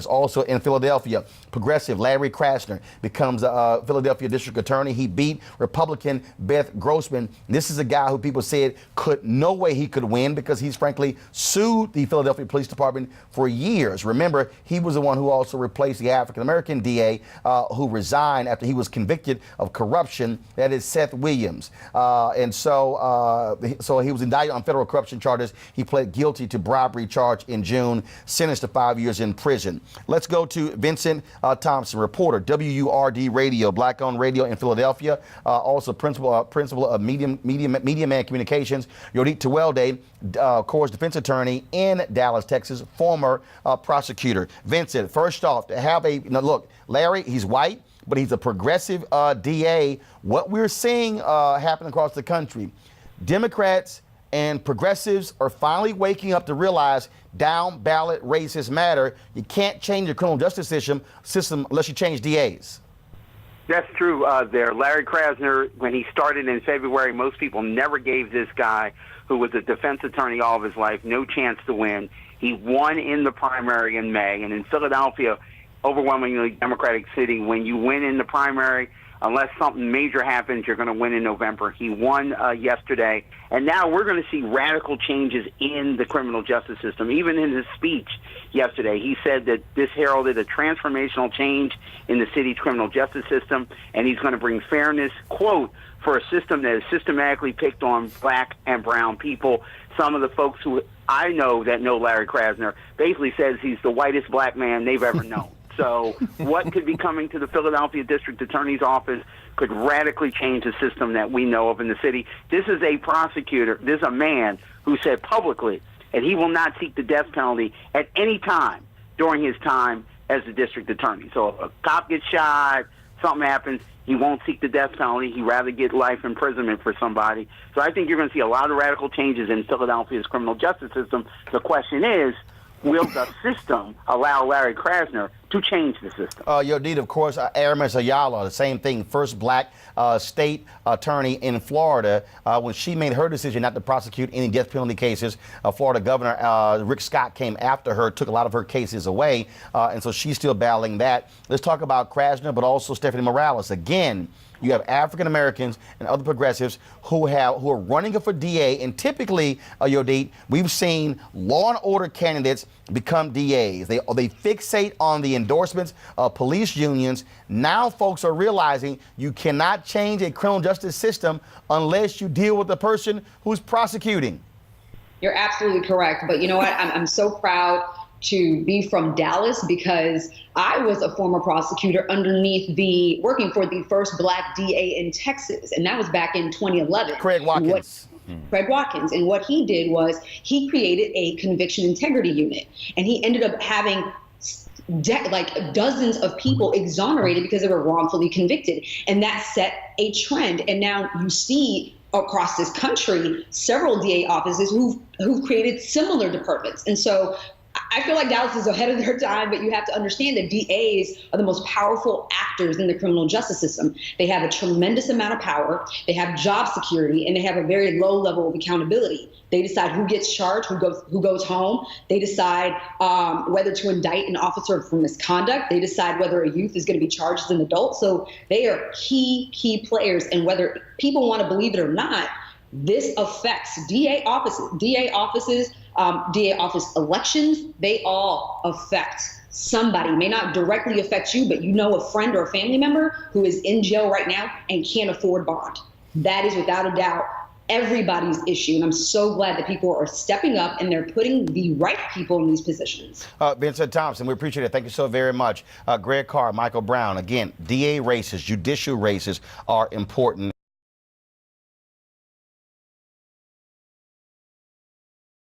Also in Philadelphia, progressive Larry Krasner becomes a Philadelphia district attorney. He beat Republican Beth Grossman. This is a guy who people said no way he could win because he's frankly sued the Philadelphia Police Department for years. Remember, he was the one who also replaced the African-American DA who resigned after he was convicted of corruption. That is Seth Williams. So he was indicted on federal corruption charges. He pled guilty to bribery charge in June, sentenced to 5 years in prison. Let's go to Vincent Thompson, reporter, WURD Radio, black-owned radio in Philadelphia, also principal of Media Man Communications. Yodit Tewolde, of course, defense attorney in Dallas, Texas, former prosecutor. Vincent, first off, to have look, Larry, he's white, but he's a progressive DA. What we're seeing happen across the country, Democrats and progressives are finally waking up to realize down ballot races matter. You can't change the criminal justice system unless you change DAs. That's true there. Larry Krasner, when he started in February, most people never gave this guy, who was a defense attorney all of his life, no chance to win. He won in the primary in May, and in Philadelphia, overwhelmingly Democratic city, when you win in the primary, unless something major happens, you're going to win in November. He won yesterday, and now we're going to see radical changes in the criminal justice system. Even in his speech yesterday, he said that this heralded a transformational change in the city's criminal justice system, and he's going to bring fairness, quote, for a system that is systematically picked on black and brown people. Some of the folks who I know that know Larry Krasner basically says he's the whitest black man they've ever known. So what could be coming to the Philadelphia District Attorney's Office could radically change the system that we know of in the city. This is a prosecutor, this is a man who said publicly that he will not seek the death penalty at any time during his time as the district attorney. So if a cop gets shot, something happens, he won't seek the death penalty. He'd rather get life imprisonment for somebody. So I think you're going to see a lot of radical changes in Philadelphia's criminal justice system. The question is, will the system allow Larry Krasner to change the system? Yodit, of course, Aramis Ayala, the same thing, first black state attorney in Florida. When she made her decision not to prosecute any death penalty cases, Florida Governor Rick Scott came after her, took a lot of her cases away, and so she's still battling that. Let's talk about Krasner, but also Stephanie Morales. Again, you have African Americans and other progressives who are running for DA, and typically, Yodit, we've seen law and order candidates become DAs. They fixate on the endorsements of police unions. Now folks are realizing you cannot change a criminal justice system unless you deal with the person who's prosecuting. You're absolutely correct. But you know what? I'm so proud to be from Dallas because I was a former prosecutor working for the first black DA in Texas, and that was back in 2011. Craig Watkins. Craig Watkins. And what he did was he created a conviction integrity unit, and he ended up having dozens of people exonerated because they were wrongfully convicted. And that set a trend. And now you see across this country several DA offices who've created similar departments. And so I feel like Dallas is ahead of their time, but you have to understand that DAs are the most powerful actors in the criminal justice system. They have a tremendous amount of power, they have job security, and they have a very low level of accountability. They decide who gets charged, who goes home. They decide whether to indict an officer for misconduct. They decide whether a youth is going to be charged as an adult. So they are key players, and whether people want to believe it or not, this affects DA offices, DA office elections. They all affect somebody. It may not directly affect you, but you know a friend or a family member who is in jail right now and can't afford bond. That is without a doubt everybody's issue. And I'm so glad that people are stepping up and they're putting the right people in these positions. Vincent Thompson, we appreciate it. Thank you so very much. Greg Carr, Michael Brown. Again, DA races, judicial races are important.